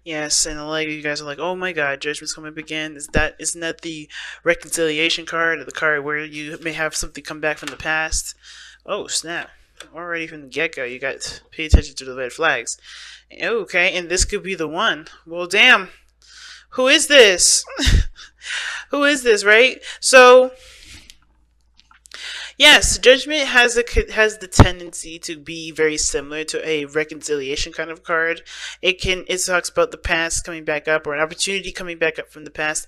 Yes, and a lot of you guys are like, "Oh my God, Judgment's coming up again." Isn't that the reconciliation card, or the card where you may have something come back from the past? Oh snap! Already from the get go, you got to pay attention to the red flags. Okay, and this could be the one. Well, damn, who is this? Who is this, right? So yes, judgment has the tendency to be very similar to a reconciliation kind of card. It talks about the past coming back up, or an opportunity coming back up from the past,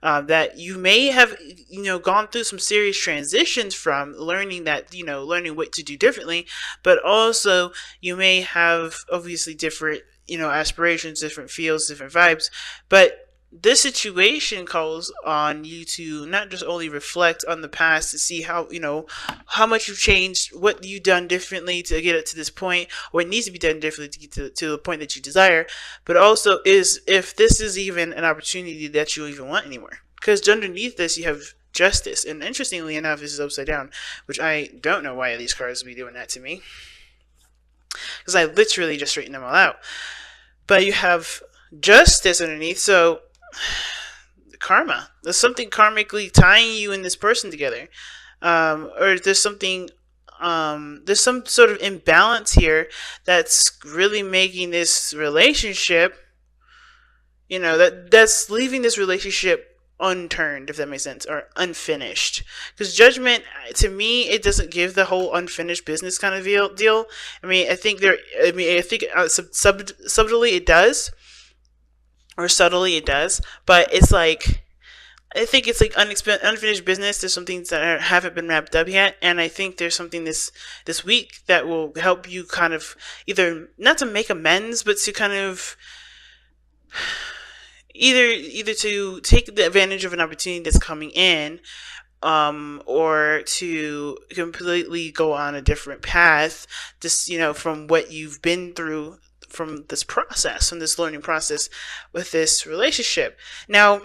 that you may have gone through some serious transitions from learning that learning what to do differently, but also you may have obviously different aspirations, different feels, different vibes, but this situation calls on you to not just only reflect on the past to see how much you've changed, what you've done differently to get it to this point, what needs to be done differently to get to the point that you desire, but also is if this is even an opportunity that you even want anymore. Because underneath this, you have justice, and interestingly enough, this is upside down, which I don't know why these cards would be doing that to me, because I literally just straightened them all out. But you have justice underneath, so karma. There's something karmically tying you and this person together, or there's some sort of imbalance here that's really making this relationship, that's leaving this relationship unturned, if that makes sense, or unfinished. Because judgment, to me, it doesn't give the whole unfinished business kind of deal. I think subtly it does, or subtly it does, but it's like, I think it's like unfinished business. There's some things that haven't been wrapped up yet, and I think there's something this week that will help you kind of either not to make amends, but to kind of either to take the advantage of an opportunity that's coming in, or to completely go on a different path, just from what you've been through, from this learning process with this relationship. Now,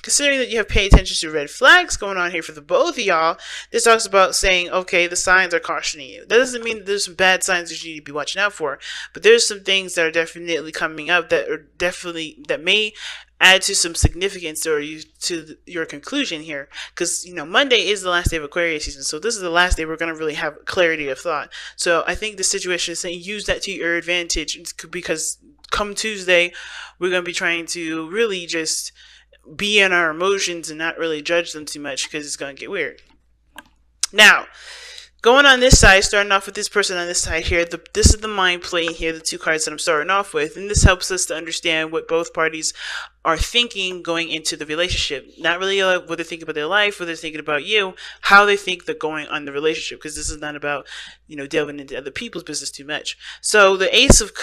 considering that you have paid attention to red flags going on here for the both of y'all, this talks about saying, okay, the signs are cautioning you. That doesn't mean that there's some bad signs that you need to be watching out for, but there's some things that are definitely coming up that may add to some significance to your conclusion here, because Monday is the last day of Aquarius season, so this is the last day we're going to really have clarity of thought. So I think the situation is saying use that to your advantage, because come Tuesday we're going to be trying to really just be in our emotions and not really judge them too much, because it's going to get weird. Now, going on this side, starting off with this person on this side here, this is the mind plane here, the two cards that I'm starting off with, and this helps us to understand what both parties are thinking going into the relationship. Not really what they're thinking about their life, what they're thinking about you, how they think they're going on the relationship, because this is not about delving into other people's business too much. So the Ace of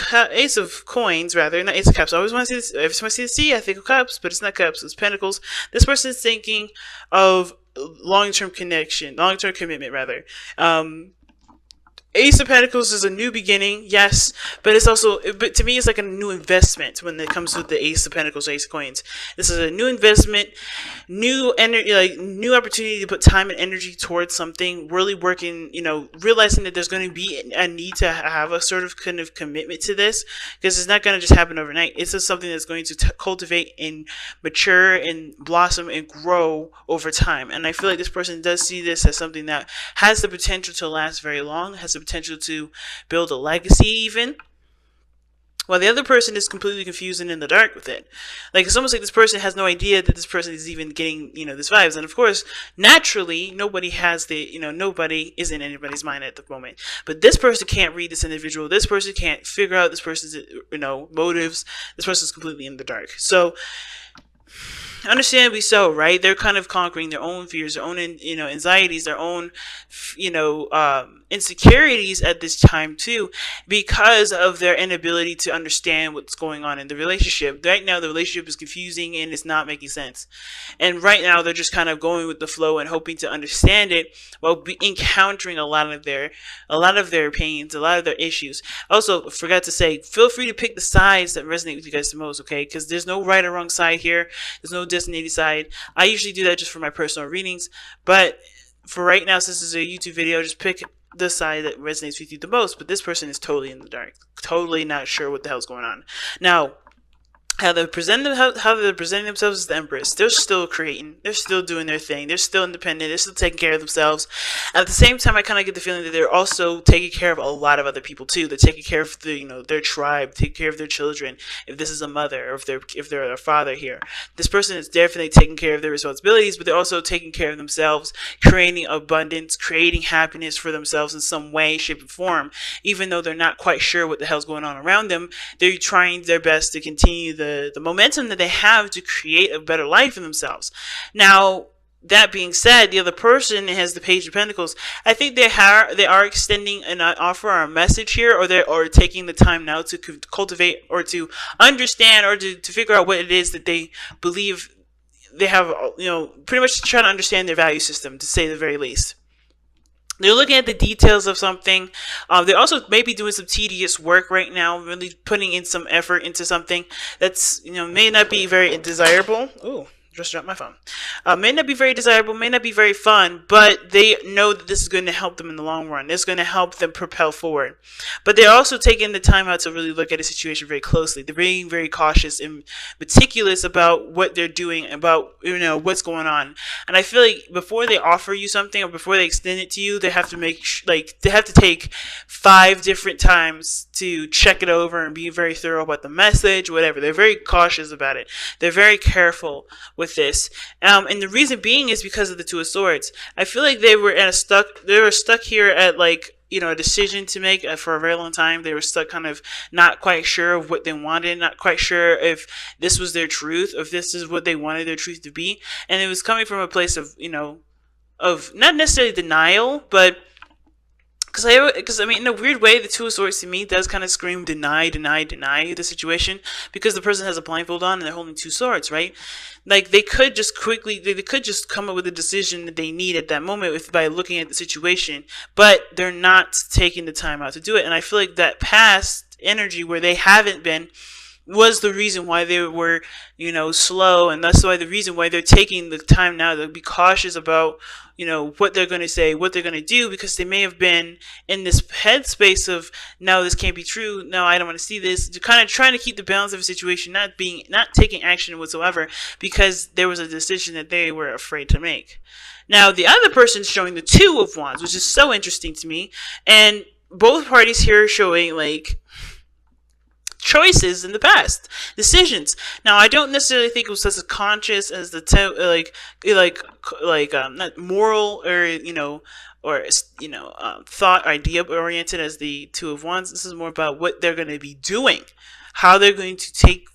Coins, rather, not Ace of Cups. I always want to see this. Every time I see the C, I think of Cups, but it's not Cups. It's Pentacles. This person is thinking of long-term commitment, rather. Ace of Pentacles is a new beginning, yes, but to me, it's like a new investment when it comes with the Ace of Pentacles, Ace of Coins. This is a new investment, new energy, like new opportunity to put time and energy towards something, really working, realizing that there's going to be a need to have a sort of kind of commitment to this, because it's not going to just happen overnight. It's just something that's going to cultivate and mature and blossom and grow over time. And I feel like this person does see this as something that has the potential to last very long, has the potential to build a legacy even, while the other person is completely confused and in the dark with it. Like, it's almost like this person has no idea that this person is even getting this vibes. And of course, naturally, nobody is in anybody's mind at the moment, but this person can't read this individual. This person can't figure out this person's motives. This person's completely in the dark. So understandably so, right? They're kind of conquering their own fears, their own anxieties, their own insecurities at this time too, because of their inability to understand what's going on in the relationship. Right now, the relationship is confusing and it's not making sense, and right now they're just kind of going with the flow and hoping to understand it, while encountering a lot of their pains, a lot of their issues. Also, forgot to say, feel free to pick the sides that resonate with you guys the most, okay? Because there's no right or wrong side here. There's no designated side. I usually do that just for my personal readings, but for right now, since this is a YouTube video, just pick the side that resonates with you the most. But this person is totally in the dark, totally not sure what the hell's going on. Now, how they're presenting themselves as the Empress. They're still creating. They're still doing their thing. They're still independent. They're still taking care of themselves. At the same time, I kind of get the feeling that they're also taking care of a lot of other people too. They're taking care of their tribe, taking care of their children. If this is a mother, or if they're a father here, this person is definitely taking care of their responsibilities, but they're also taking care of themselves, creating abundance, creating happiness for themselves in some way, shape, or form. Even though they're not quite sure what the hell's going on around them, they're trying their best to continue the momentum that they have to create a better life for themselves. Now, that being said, the other person has the Page of Pentacles. I think they are extending an offer or a message here, or they're taking the time now to cultivate or to understand or to figure out what it is that they believe they have. Pretty much trying to understand their value system, to say the very least. They're looking at the details of something. They're also maybe doing some tedious work right now, really putting in some effort into something that's, may not be very desirable. Ooh, just dropped my phone. May not be very desirable, may not be very fun, but they know that this is going to help them in the long run. It's going to help them propel forward. But they're also taking the time out to really look at the situation very closely. They're being very cautious and meticulous about what they're doing, about what's going on. And I feel like before they offer you something or before they extend it to you, they have to they have to take 5 different times to check it over and be very thorough about the message, whatever. They're very cautious about it. They're very careful with this. And the reason being is because of the Two of Swords. I feel like they were stuck here at a decision to make for a very long time. They were stuck kind of not quite sure of what they wanted, not quite sure if this was their truth, if this is what they wanted their truth to be. And it was coming from a place of, of not necessarily denial, but because in a weird way, the Two of Swords to me does kind of scream deny the situation, because the person has a blindfold on and they're holding 2 swords, right? Like they could just come up with a decision that they need at that moment by looking at the situation, but they're not taking the time out to do it. And I feel like that past energy where they haven't been was the reason why they were, slow, and that's why the reason why they're taking the time now to be cautious about, what they're going to say, what they're going to do, because they may have been in this headspace of, no, this can't be true, no, I don't want to see this. They're kind of trying to keep the balance of the situation, not taking action whatsoever, because there was a decision that they were afraid to make. Now, the other person's showing the Two of Wands, which is so interesting to me, and both parties here are showing, choices in the past, decisions. Now, I don't necessarily think it was as conscious as the not moral or thought idea oriented as the Two of Wands. This is more about what they're going to be doing, how they're going to take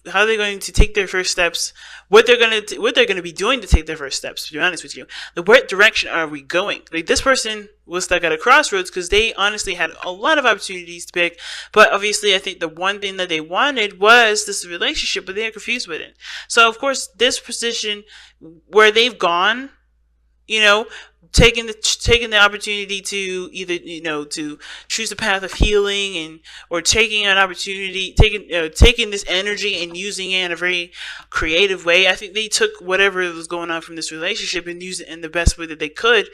their first steps, what they're going to be doing to take their first steps. To be honest with you, what direction are we going? Like, this person was stuck at a crossroads because they honestly had a lot of opportunities to pick, but obviously I think the one thing that they wanted was this relationship, but they're confused with it. So of course, this position where they've gone, taking the opportunity to either to choose the path of healing, or taking an opportunity, taking this energy and using it in a very creative way. I think they took whatever was going on from this relationship and used it in the best way that they could,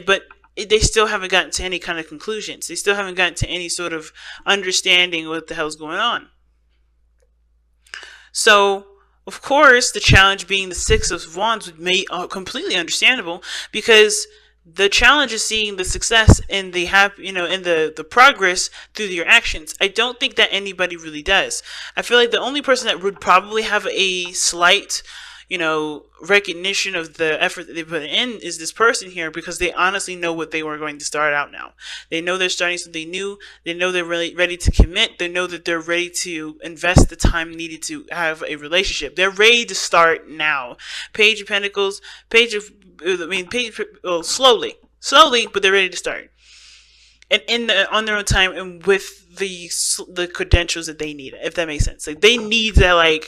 but they still haven't gotten to any kind of conclusions. They still haven't gotten to any sort of understanding what the hell's going on. So, of course, the challenge being the Six of Wands would make completely understandable, because the challenge is seeing the success in the the progress through your actions. I don't think that anybody really does. I feel like the only person that would probably have a slight recognition of the effort that they put in is this person here, because they honestly know what they were going to start out now. They know they're starting something new. They know they're really ready to commit. They know that they're ready to invest the time needed to have a relationship. They're ready to start now. Page of Pentacles, slowly, but they're ready to start. And on their own time, and with the credentials that they need, if that makes sense. Like, they need to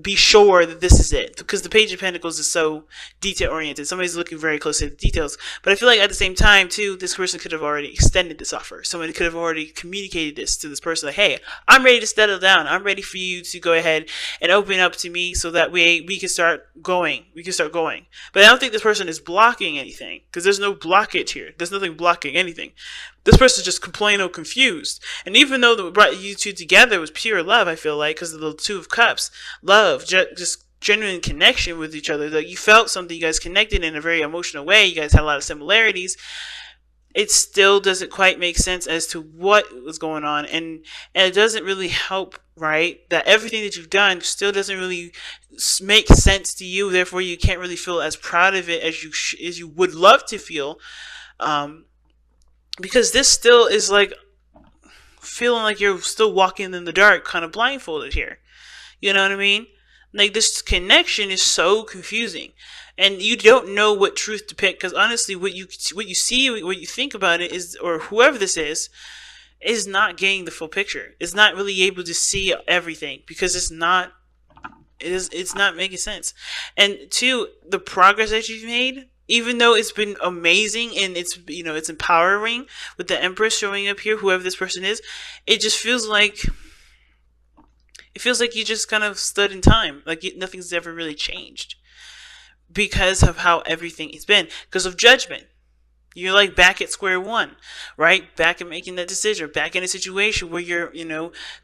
be sure that this is it, because the Page of Pentacles is so detail oriented. Somebody's looking very closely at the details, but I feel like at the same time too, this person could have already extended this offer. Somebody could have already communicated this to this person, like, hey, I'm ready to settle down. I'm ready for you to go ahead and open up to me, so that we can start going. But I don't think this person is blocking anything, because there's no blockage here. There's nothing blocking anything. This person's just plain old confused. And even though what brought you two together was pure love, I feel like, because of the Two of Cups, love, just genuine connection with each other. Like, you felt something, you guys connected in a very emotional way, you guys had a lot of similarities. It still doesn't quite make sense as to what was going on, and it doesn't really help, right? That everything that you've done still doesn't really make sense to you. Therefore, you can't really feel as proud of it as you would love to feel, because this still is like feeling like you're still walking in the dark, kind of blindfolded here. You know what I mean? Like, this connection is so confusing, and you don't know what truth to pick, because honestly, what you see, what you think about it is, or whoever this is not getting the full picture. It's not really able to see everything, because it's not making sense. And two, the progress that you've made, even though it's been amazing and it's empowering with the Empress showing up here, whoever this person is, it just feels like you just kind of stood in time. Like, nothing's ever really changed because of how everything has been. Because of judgment. You're like back at square one, right? Back at making that decision, back in a situation where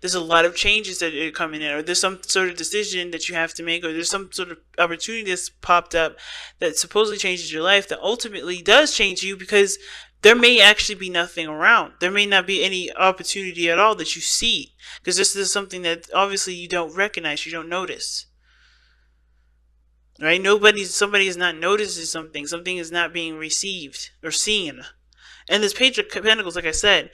there's a lot of changes that are coming in, or there's some sort of decision that you have to make, or there's some sort of opportunity that's popped up that supposedly changes your life, that ultimately does change you, because there may actually be nothing around. There may not be any opportunity at all that you see, because this is something that obviously you don't recognize, you don't notice. Right? Somebody is not noticing something. Something is not being received or seen. And this Page of Pentacles, like I said,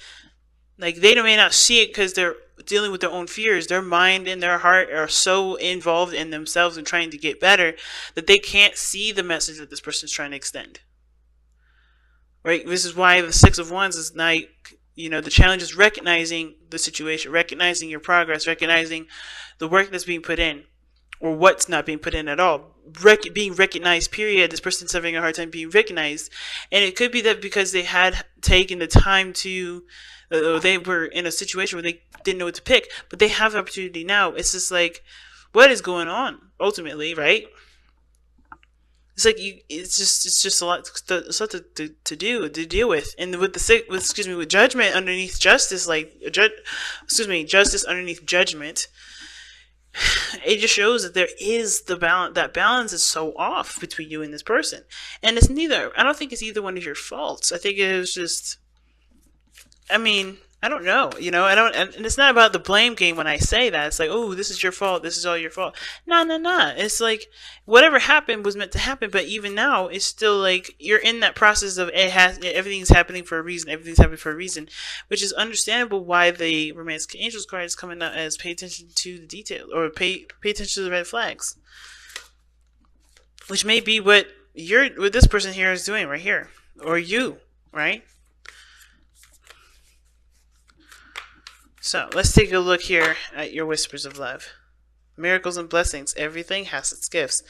like, they may not see it because they're dealing with their own fears. Their mind and their heart are so involved in themselves and trying to get better that they can't see the message that this person is trying to extend. Right? This is why the Six of Wands is like, the challenge is recognizing the situation, recognizing your progress, recognizing the work that's being put in, or what's not being put in at all. Being recognized, period. This person's having a hard time being recognized. And it could be that because they had taken the time to, or they were in a situation where they didn't know what to pick, but they have the opportunity now. It's just like, what is going on ultimately, right? It's like it's just a lot to deal with. And with judgment underneath justice, justice underneath judgment, it just shows that there is the balance. That balance is so off between you and this person. And I don't think it's either one of your faults. I think it was just, I don't know, and it's not about the blame game when I say that. It's like, oh, this is your fault, this is all your fault. No. It's like, whatever happened was meant to happen, but even now, it's still like, you're in that process of everything's happening for a reason, which is understandable why the Romantic Angels card is coming out as pay attention to the detail, or pay attention to the red flags. Which may be what this person here is doing right here. Or you, right? So, let's take a look here at your whispers of love. Miracles and blessings. Everything has its gifts.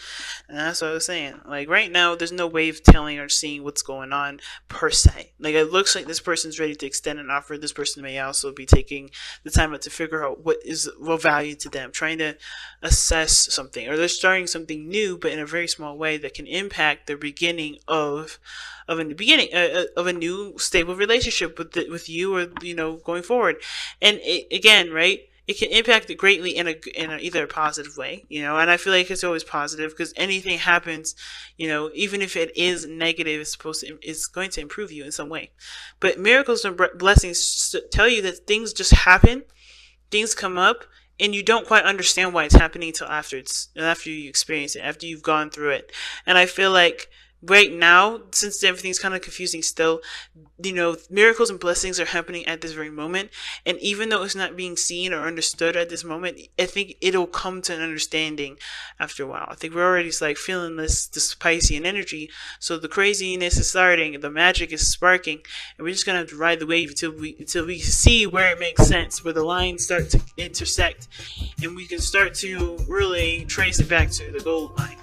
And that's what I was saying. Like, right now, there's no way of telling or seeing what's going on, per se. Like, it looks like this person's ready to extend an offer. This person may also be taking the time out to figure out what is of value to them. Trying to assess something. Or they're starting something new, but in a very small way that can impact the beginning of a new stable relationship with you, or going forward. And again, right, it can impact it greatly in either a positive way, and I feel like it's always positive, because anything happens, even if it is negative, it's going to improve you in some way. But miracles and blessings tell you that things just happen, things come up, and you don't quite understand why it's happening until after you experience it, after you've gone through it. And I feel like right now, since everything's kind of confusing still, miracles and blessings are happening at this very moment. And even though it's not being seen or understood at this moment, I think it'll come to an understanding after a while. I think we're already feeling this Piscean energy. So the craziness is starting, the magic is sparking, and we're just going to have to ride the wave until we see where it makes sense, where the lines start to intersect, and we can start to really trace it back to the gold line.